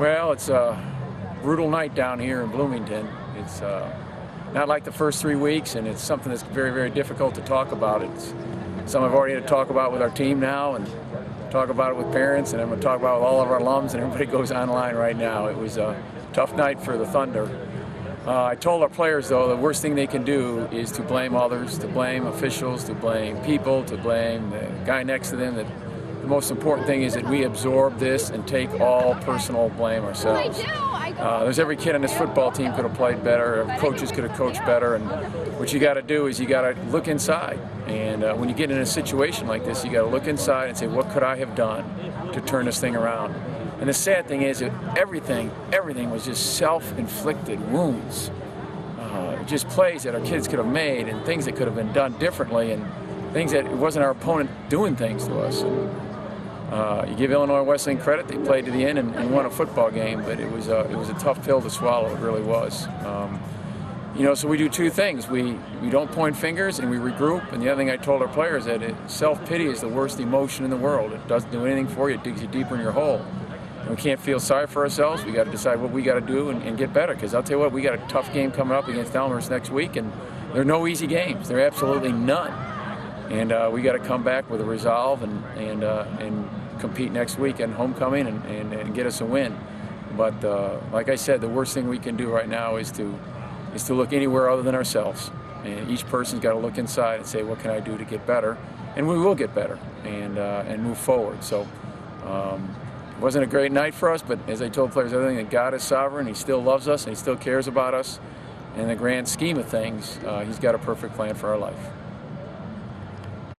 Well, it's a brutal night down here in Bloomington. It's not like the first 3 weeks, and it's something that's very, very difficult to talk about. It's something I've already had to talk about with our team now, and talk about it with parents, and I'm going to talk about it with all of our alums, and everybody goes online right now. It was a tough night for the Thunder. I told our players, though, the worst thing they can do is to blame others, to blame officials, to blame people, to blame the guy next to them. That the most important thing is that we absorb this and take all personal blame ourselves. There's every kid on this football team could have played better, coaches could have coached better, and what you got to do is you got to look inside. And when you get in a situation like this, you got to look inside and say, what could I have done to turn this thing around? And the sad thing is that everything was just self-inflicted wounds. Just plays that our kids could have made and things that could have been done differently and things that it wasn't our opponent doing things to us. You give Illinois Wesleyan credit; they played to the end and won a football game, but it was a tough pill to swallow. It really was. So we do two things: we don't point fingers and we regroup. And the other thing I told our players that self-pity is the worst emotion in the world. It doesn't do anything for you; it digs you deeper in your hole. And we can't feel sorry for ourselves. We got to decide what we got to do and get better. Because I'll tell you what, we got a tough game coming up against Elmhurst next week, and there are no easy games. There are absolutely none. And we got to come back with a resolve and compete next week in homecoming and get us a win. But like I said, the worst thing we can do right now is to look anywhere other than ourselves. And each person's got to look inside and say, what can I do to get better? And we will get better and move forward. So it wasn't a great night for us, but as I told players, everything that God is sovereign, He still loves us and He still cares about us. And in the grand scheme of things, He's got a perfect plan for our life.